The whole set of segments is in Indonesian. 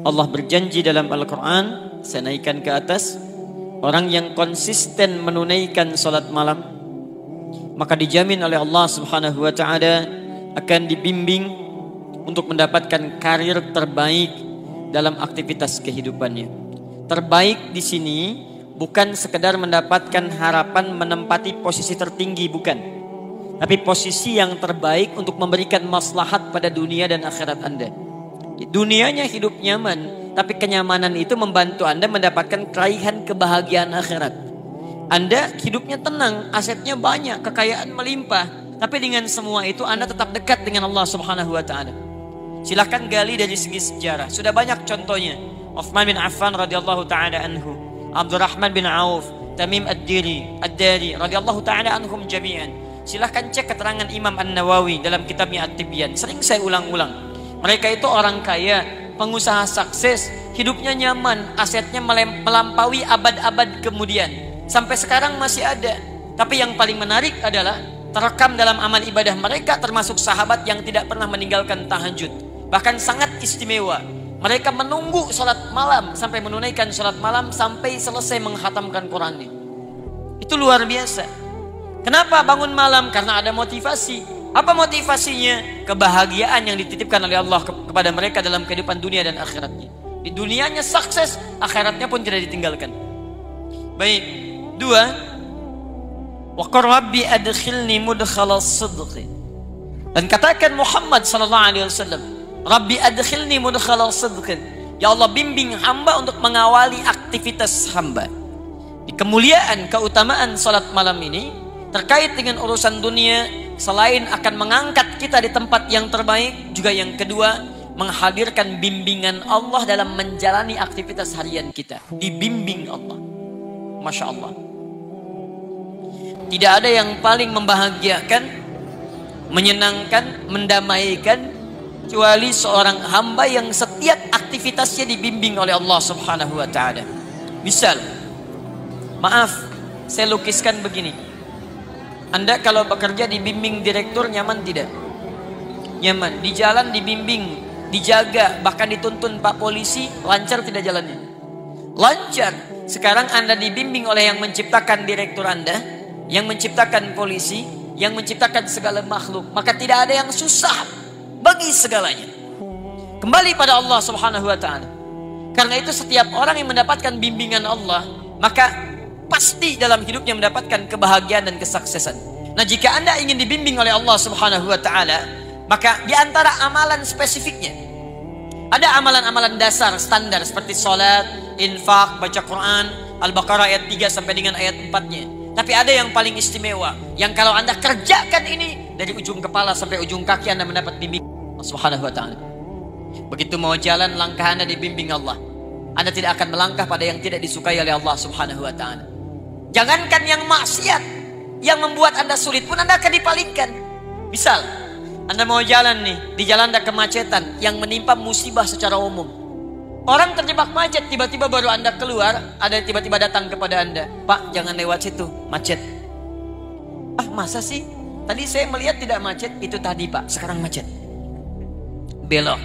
Allah berjanji dalam Al-Quran, saya naikkan ke atas, orang yang konsisten menunaikan salat malam, maka dijamin oleh Allah Subhanahu wa Ta'ala akan dibimbing untuk mendapatkan karir terbaik dalam aktivitas kehidupannya. Terbaik di sini bukan sekedar mendapatkan harapan menempati posisi tertinggi, bukan. Tapi posisi yang terbaik untuk memberikan maslahat pada dunia dan akhirat Anda. Dunianya hidup nyaman, tapi kenyamanan itu membantu Anda mendapatkan keraihan kebahagiaan akhirat. Anda hidupnya tenang, asetnya banyak, kekayaan melimpah, tapi dengan semua itu Anda tetap dekat dengan Allah Subhanahu wa Ta'ala. Silahkan gali dari segi sejarah, sudah banyak contohnya. Uthman bin Affan radhiyallahu ta'ala anhu, Abdurrahman bin Auf, Tamim ad-Dari radhiyallahu ta'ala anhum jami'an. Silahkan cek keterangan Imam An-Nawawi dalam kitabnya At-Tibyan. Sering saya ulang-ulang. Mereka itu orang kaya, pengusaha sukses, hidupnya nyaman, asetnya melampaui abad-abad kemudian. Sampai sekarang masih ada. Tapi yang paling menarik adalah terekam dalam amal ibadah mereka, termasuk sahabat yang tidak pernah meninggalkan tahajud. Bahkan sangat istimewa. Mereka menunggu sholat malam sampai menunaikan sholat malam sampai selesai menghatamkan Qurannya. Itu luar biasa. Kenapa bangun malam? Karena ada motivasi. Apa motivasinya? Kebahagiaan yang dititipkan oleh Allah kepada mereka dalam kehidupan dunia dan akhiratnya. Di dunianya sukses, akhiratnya pun tidak ditinggalkan. Baik, 2. Wa qur rabbi adkhilni mudkhala sidqi. Dan katakan Muhammad sallallahu alaihi wasallam, Rabbi adkhilni mudkhala sidqin. Ya Allah, bimbing hamba untuk mengawali aktivitas hamba. Di kemuliaan, keutamaan salat malam ini terkait dengan urusan dunia, selain akan mengangkat kita di tempat yang terbaik, juga yang kedua, menghadirkan bimbingan Allah dalam menjalani aktivitas harian kita. Dibimbing Allah. Masya Allah. Tidak ada yang paling membahagiakan, menyenangkan, mendamaikan kecuali seorang hamba yang setiap aktivitasnya dibimbing oleh Allah Subhanahu wa Ta'ala. Misal, maaf, saya lukiskan begini. Anda kalau bekerja dibimbing direktur, nyaman tidak? Nyaman. Di jalan dibimbing, dijaga, bahkan dituntun Pak Polisi, lancar tidak jalannya? Lancar. Sekarang Anda dibimbing oleh yang menciptakan direktur Anda, yang menciptakan polisi, yang menciptakan segala makhluk. Maka tidak ada yang susah bagi segalanya. Kembali pada Allah Subhanahu wa Ta'ala. Karena itu setiap orang yang mendapatkan bimbingan Allah, maka pasti dalam hidupnya mendapatkan kebahagiaan dan kesuksesan. Nah, jika Anda ingin dibimbing oleh Allah Subhanahu wa Ta'ala, maka di antara amalan spesifiknya ada amalan-amalan dasar standar seperti salat, infak, baca Quran, Al-Baqarah ayat 3 sampai dengan ayat 4-nya. Tapi ada yang paling istimewa, yang kalau Anda kerjakan ini dari ujung kepala sampai ujung kaki Anda mendapat bimbingan Allah Subhanahu wa Ta'ala. Begitu mau jalan, langkah Anda dibimbing Allah. Anda tidak akan melangkah pada yang tidak disukai oleh Allah Subhanahu wa Ta'ala. Jangankan yang maksiat, yang membuat Anda sulit pun Anda akan dipalingkan. Misal, Anda mau jalan nih, di jalan ada kemacetan yang menimpa musibah secara umum. Orang terjebak macet, tiba-tiba baru Anda keluar, ada tiba-tiba datang kepada Anda, Pak, jangan lewat situ, macet. Ah, masa sih? Tadi saya melihat tidak macet, itu tadi Pak, sekarang macet. Belok.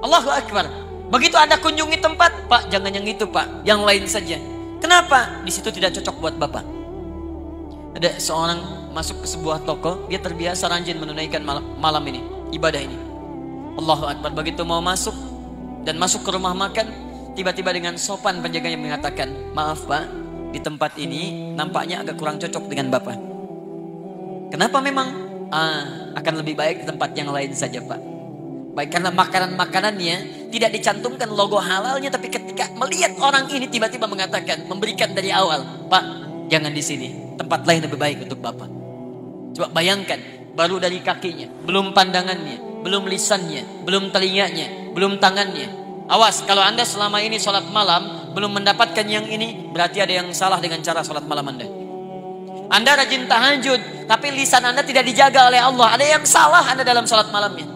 Allahu Akbar. Begitu Anda kunjungi tempat, Pak, jangan yang itu Pak, yang lain saja. Kenapa? Di situ tidak cocok buat Bapak. Ada seorang masuk ke sebuah toko, dia terbiasa rajin menunaikan malam ini, ibadah ini. Allahu Akbar. Begitu mau masuk dan masuk ke rumah makan, tiba-tiba dengan sopan penjaganya mengatakan, maaf Pak, di tempat ini nampaknya agak kurang cocok dengan Bapak. Kenapa memang? Akan lebih baik di tempat yang lain saja Pak. Baik, karena makanan-makanannya tidak dicantumkan logo halalnya, tapi ketika melihat orang ini tiba-tiba mengatakan, memberikan dari awal, Pak, jangan di sini, tempat lain lebih baik untuk Bapak. Coba bayangkan, baru dari kakinya, belum pandangannya, belum lisannya, belum telinganya, belum tangannya. Awas, kalau Anda selama ini sholat malam belum mendapatkan yang ini, berarti ada yang salah dengan cara sholat malam Anda. Anda rajin tahajud, tapi lisan Anda tidak dijaga oleh Allah. Ada yang salah Anda dalam sholat malamnya.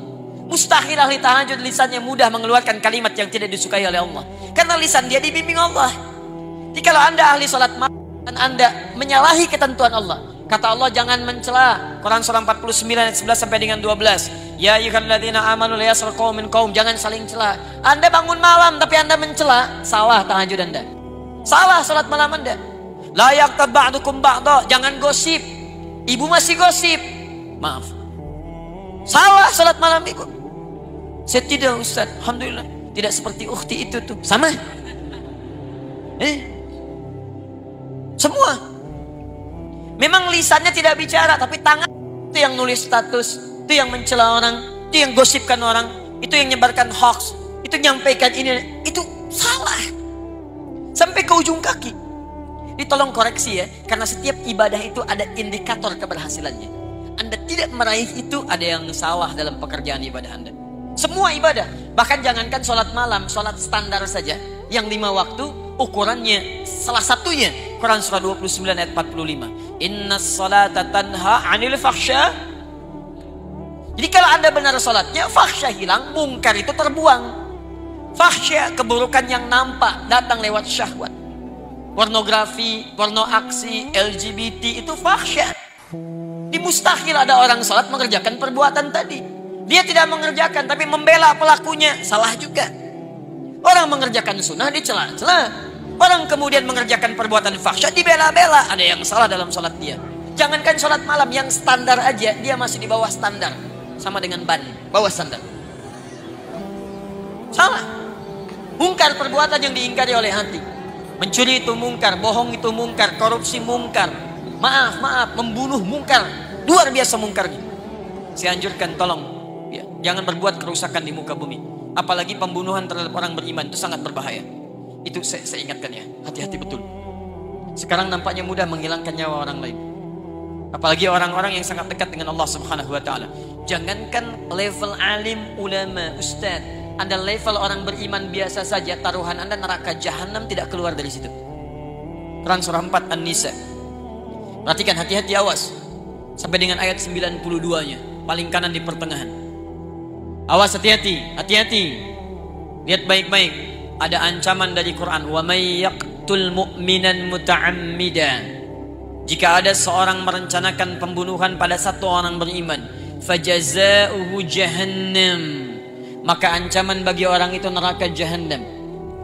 Mustahil ahli tahajud lisannya mudah mengeluarkan kalimat yang tidak disukai oleh Allah, karena lisan dia dibimbing Allah. Jadi kalau Anda ahli sholat malam dan Anda menyalahi ketentuan Allah, kata Allah jangan mencela. Quran surah 49 ayat 11 sampai dengan 12. Ya ayyuhalladzina amanu la yaskhar qaumun min qaum, jangan saling cela. Anda bangun malam tapi Anda mencela, salah tahajud Anda. Salah salat malam Anda. La yaqtab ba'dukum ba'da, jangan gosip. Ibu masih gosip. Maaf. Salah salat malam ibu. Saya tidak Ustaz, alhamdulillah. Tidak seperti ukhti itu tuh. Sama. Semua. Memang lisannya tidak bicara, tapi tangan itu yang nulis status, itu yang mencela orang, itu yang gosipkan orang, itu yang nyebarkan hoax, itu nyampaikan ini, itu salah. Sampai ke ujung kaki. Tolong koreksi ya, karena setiap ibadah itu ada indikator keberhasilannya. Anda tidak meraih itu, ada yang salah dalam pekerjaan ibadah Anda. Semua ibadah, bahkan jangankan sholat malam, sholat standar saja, yang 5 waktu, ukurannya salah satunya Quran surah 29 ayat 45. Innas salata tanha 'anil fahsya. Jadi kalau Anda benar sholatnya, fahsya hilang, mungkar itu terbuang. Fahsya, keburukan yang nampak datang lewat syahwat. Pornografi, porno aksi, LGBT itu fahsya. Mustahil ada orang sholat mengerjakan perbuatan tadi. Dia tidak mengerjakan tapi membela pelakunya, salah juga. Orang mengerjakan sunnah dicela-cela. Orang kemudian mengerjakan perbuatan fahsya dibela-bela. Ada yang salah dalam sholat dia. Jangankan sholat malam yang standar aja, dia masih di bawah standar. Sama dengan ban, bawah standar. Salah. Mungkar perbuatan yang diingkari oleh hati. Mencuri itu mungkar, bohong itu mungkar, korupsi mungkar. Maaf, membunuh mungkar. Luar biasa mungkarnya. Saya anjurkan tolong ya, jangan berbuat kerusakan di muka bumi. Apalagi pembunuhan terhadap orang beriman itu sangat berbahaya. Itu saya ingatkan ya, hati-hati betul. Sekarang nampaknya mudah menghilangkan nyawa orang lain. Apalagi orang-orang yang sangat dekat dengan Allah Subhanahu wa taala. Jangankan level alim, ulama, ustaz, Anda level orang beriman biasa saja, taruhan Anda neraka jahanam tidak keluar dari situ. Quran surah 4 An-Nisa. Perhatikan, hati-hati, awas. Sampai dengan ayat 92-nya, paling kanan di pertengahan. Awas, hati-hati, hati-hati. Lihat baik-baik. Ada ancaman dari Quran. Wa may yaqtul mu'minan muta'ammidan. Jika ada seorang merencanakan pembunuhan pada satu orang beriman, fajaza'uhu jahannam, maka ancaman bagi orang itu neraka jahannam.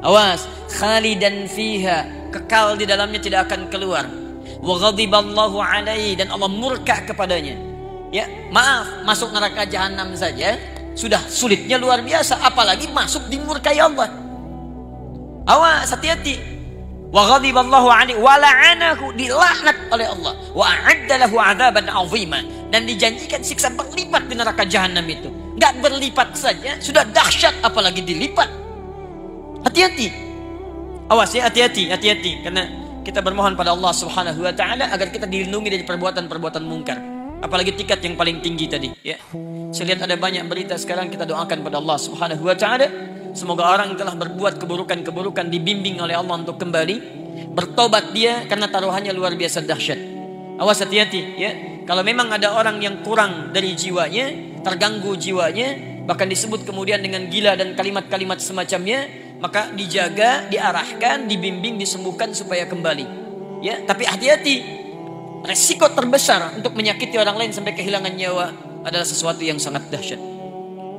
Awas, khalidan fiha, kekal di dalamnya, tidak akan keluar. Wa ghadiballahu alaihi, dan Allah murka kepadanya. Ya, maaf, masuk neraka jahanam saja sudah sulitnya luar biasa, apalagi masuk dimurkai Allah. Awas, hati-hati. Wa ghadiballahu alaihi wa la'anahu, dilaknat oleh Allah. Wa a'adda lahu 'adzaban 'azima, dan dijanjikan siksa berlipat di neraka jahanam itu. Enggak berlipat saja sudah dahsyat, apalagi dilipat. Hati-hati. Awas ya, hati-hati, hati-hati, karena kita bermohon pada Allah Subhanahu wa taala agar kita dilindungi dari perbuatan-perbuatan mungkar. Apalagi tingkat yang paling tinggi tadi, ya. Saya lihat ada banyak berita sekarang, kita doakan pada Allah Subhanahu wa taala semoga orang yang telah berbuat keburukan-keburukan dibimbing oleh Allah untuk kembali bertobat dia, karena taruhannya luar biasa dahsyat. Awas, hati-hati ya. Kalau memang ada orang yang kurang dari jiwanya, terganggu jiwanya, bahkan disebut kemudian dengan gila dan kalimat-kalimat semacamnya, maka dijaga, diarahkan, dibimbing, disembuhkan supaya kembali. Ya, tapi hati-hati. Resiko terbesar untuk menyakiti orang lain sampai kehilangan nyawa adalah sesuatu yang sangat dahsyat.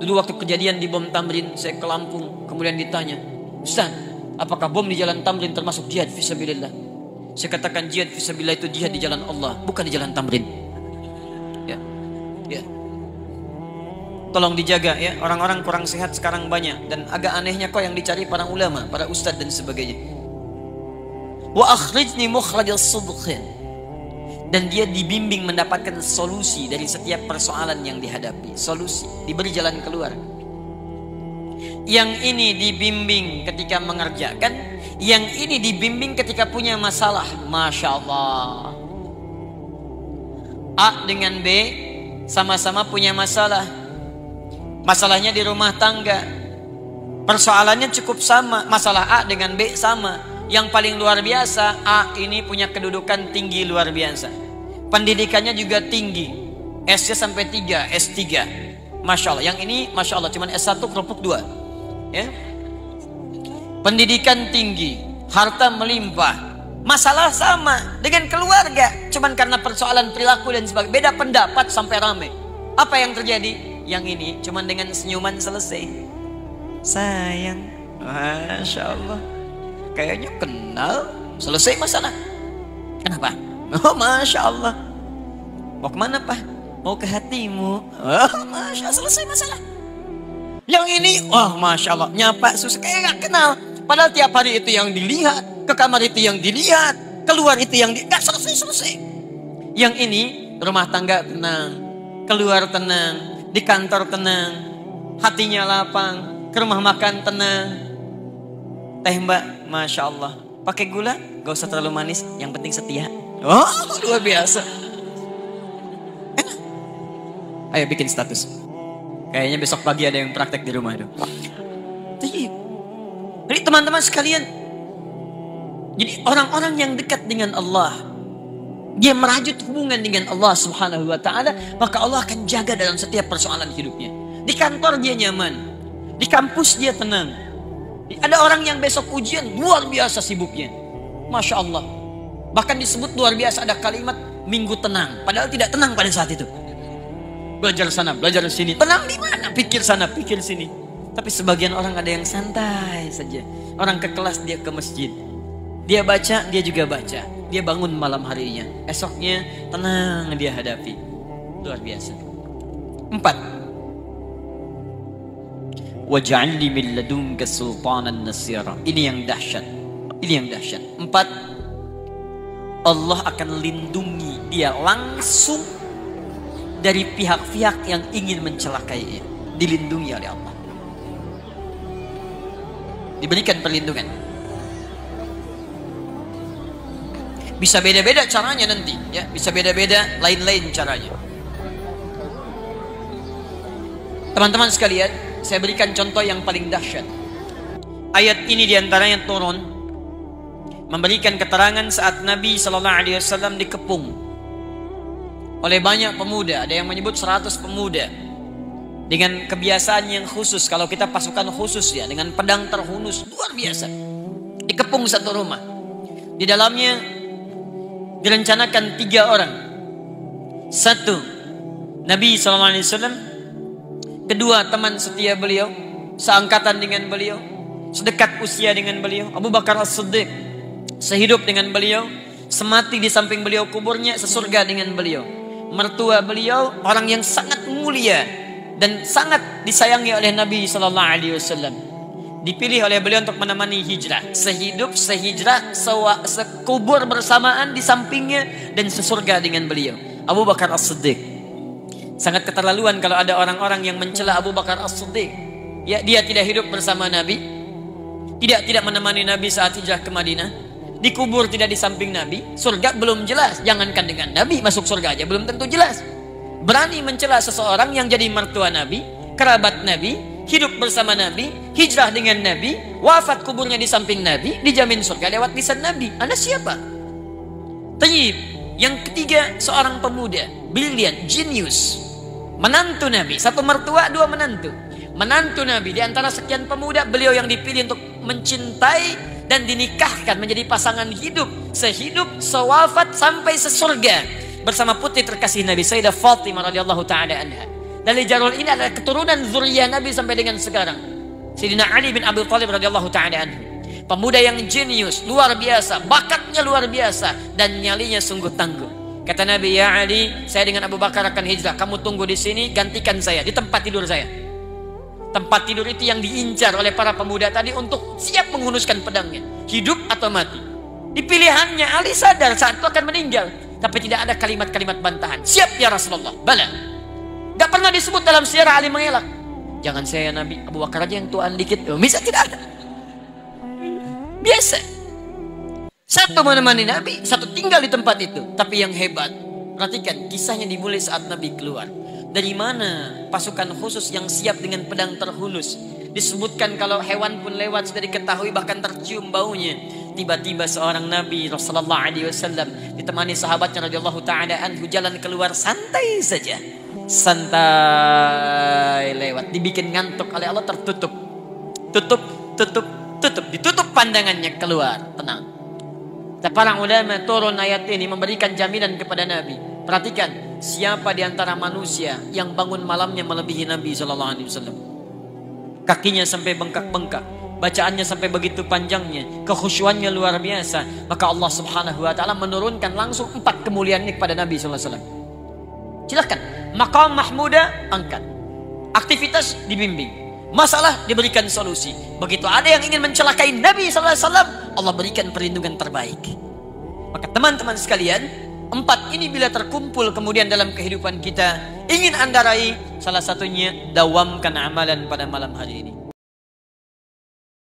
Dulu waktu kejadian di bom Tamrin, saya ke Lampung, kemudian ditanya, Ustaz, apakah bom di jalan Tamrin termasuk jihad fisabilillah? Saya katakan jihad fisabilillah itu jihad di jalan Allah, bukan di jalan Tamrin. Ya, ya. Tolong dijaga ya, orang-orang kurang sehat sekarang banyak, dan agak anehnya kok yang dicari para ulama, para ustadz dan sebagainya. Wa akhrijni mukhrajal sidq, dan dia dibimbing mendapatkan solusi dari setiap persoalan yang dihadapi, solusi, diberi jalan keluar. Yang ini dibimbing ketika mengerjakan, yang ini dibimbing ketika punya masalah. Masya Allah, A dengan B sama-sama punya masalah. Masalahnya di rumah tangga, persoalannya cukup sama. Masalah A dengan B sama. Yang paling luar biasa, A ini punya kedudukan tinggi luar biasa, pendidikannya juga tinggi, S-nya sampai 3, S3, Masya Allah. Yang ini Masya Allah cuman S1 kerupuk 2 ya. Pendidikan tinggi, harta melimpah, masalah sama dengan keluarga, cuman karena persoalan perilaku dan sebagainya, beda pendapat sampai rame. Apa yang terjadi? yang ini cuman dengan senyuman selesai. Sayang, Masya Allah, kayaknya kenal, selesai masalah. Kenapa? Oh Masya Allah. Mau kemana Pak? Mau ke hatimu. Oh Masya Allah, selesai masalah. Yang ini, oh Masya Allah, nyapa susah kayak gak kenal. Padahal tiap hari itu yang dilihat, ke kamar itu yang dilihat, keluar itu yang gak selesai. Yang ini rumah tangga tenang, keluar tenang, di kantor tenang, hatinya lapang, ke rumah makan tenang. Teh Mbak, Masya Allah, pakai gula, gak usah terlalu manis, yang penting setia. Oh luar biasa. Enak. Ayo bikin status. Kayaknya besok pagi ada yang praktek di rumah itu. Jadi teman-teman sekalian, jadi orang-orang yang dekat dengan Allah, dia merajut hubungan dengan Allah Subhanahu wa Ta'ala, maka Allah akan jaga dalam setiap persoalan hidupnya. Di kantor dia nyaman, di kampus dia tenang. Ada orang yang besok ujian luar biasa sibuknya, Masya Allah. Bahkan disebut luar biasa, ada kalimat minggu tenang, padahal tidak tenang pada saat itu. Belajar sana, belajar sini, tenang di mana? Pikir sana, pikir sini. Tapi sebagian orang ada yang santai saja. Orang ke kelas, dia ke masjid. Dia baca, dia juga baca. Dia bangun malam harinya. Esoknya tenang dia hadapi. Luar biasa. 4. Waj'alni min ladunka sultanan nasira. Ini yang dahsyat. Ini yang dahsyat. 4. Allah akan lindungi dia langsung dari pihak-pihak yang ingin mencelakainya. Dilindungi oleh Allah. Diberikan perlindungan. Bisa beda-beda caranya nanti, ya. Bisa beda-beda, lain-lain caranya. Teman-teman sekalian, saya berikan contoh yang paling dahsyat. Ayat ini diantaranya turun memberikan keterangan saat Nabi SAW dikepung oleh banyak pemuda. Ada yang menyebut 100 pemuda dengan kebiasaan yang khusus. Kalau kita pasukan khusus ya, dengan pedang terhunus luar biasa, dikepung satu rumah. Di dalamnya direncanakan 3 orang. 1, Nabi SAW. 2, teman setia beliau, seangkatan dengan beliau, sedekat usia dengan beliau, Abu Bakar As-Siddiq, sehidup dengan beliau, semati di samping beliau kuburnya, sesurga dengan beliau. Mertua beliau orang yang sangat mulia dan sangat disayangi oleh Nabi SAW. Dipilih oleh beliau untuk menemani hijrah, sehidup, sehijrah, sekubur bersamaan di sampingnya, dan sesurga dengan beliau. Abu Bakar As-Siddiq. Sangat keterlaluan kalau ada orang-orang yang mencela Abu Bakar As-Siddiq. Ya, dia tidak hidup bersama Nabi, tidak menemani Nabi saat hijrah ke Madinah, dikubur tidak di samping Nabi, surga belum jelas, jangankan dengan Nabi, masuk surga aja belum tentu jelas. Berani mencela seseorang yang jadi mertua Nabi, kerabat Nabi, hidup bersama Nabi, hijrah dengan Nabi, wafat kuburnya di samping Nabi, dijamin surga lewat lisan Nabi. Anda siapa? Tayyib. Yang ketiga, seorang pemuda, brilian, jenius, menantu Nabi, 1 mertua, 2 menantu. Menantu Nabi, di antara sekian pemuda, beliau yang dipilih untuk mencintai dan dinikahkan menjadi pasangan hidup, sehidup, sewafat, sampai sesurga bersama putri terkasih Nabi, Sayyidah Fatimah radhiyallahu taala anha. Dari jalur ini adalah keturunan zuriyah Nabi sampai dengan sekarang. Sayyidina Ali bin Abi Thalib radhiyallahu taala anhu. Pemuda yang jenius, luar biasa, bakatnya luar biasa, dan nyalinya sungguh tangguh. Kata Nabi, ya Ali, saya dengan Abu Bakar akan hijrah, kamu tunggu di sini, gantikan saya di tempat tidur saya. Tempat tidur itu yang diincar oleh para pemuda tadi untuk siap menghunuskan pedangnya, hidup atau mati. Di pilihannya Ali sadar saat itu akan meninggal, tapi tidak ada kalimat-kalimat bantahan. Siap ya Rasulullah, bala. Gak pernah disebut dalam sirah Ali mengelak. Jangan saya Nabi, Abu Bakar aja yang tuaan dikit. Bisa tidak ada. Biasa. 1 menemani Nabi, 1 tinggal di tempat itu. Tapi yang hebat, perhatikan kisahnya dimulai saat Nabi keluar. Dari mana pasukan khusus yang siap dengan pedang terhunus? Disebutkan kalau hewan pun lewat sudah diketahui, bahkan tercium baunya. Tiba-tiba seorang Nabi Rasulullah SAW ditemani sahabatnya radhiyallahu taala anhu jalan keluar santai saja. Santai lewat, dibikin ngantuk oleh Allah, tertutup. Tutup. Ditutup pandangannya, keluar, tenang. Para ulama turun ayat ini memberikan jaminan kepada Nabi. Perhatikan, siapa di antara manusia yang bangun malamnya melebihi Nabi Sallallahu Alaihi Wasallam? Kakinya sampai bengkak-bengkak, bacaannya sampai begitu panjangnya, kekhusyuannya luar biasa. Maka Allah Subhanahu Wa Taala menurunkan langsung 4 kemuliaan ini kepada Nabi Sallallahu Alaihi Wasallam. Silakan, maqam mahmuda angkat, aktivitas dibimbing, masalah diberikan solusi. Begitu ada yang ingin mencelakai Nabi Sallallahu Alaihi Wasallam, Allah berikan perlindungan terbaik. Maka teman-teman sekalian, 4 ini bila terkumpul kemudian dalam kehidupan kita, ingin Anda raih, salah satunya dawamkan amalan pada malam hari ini.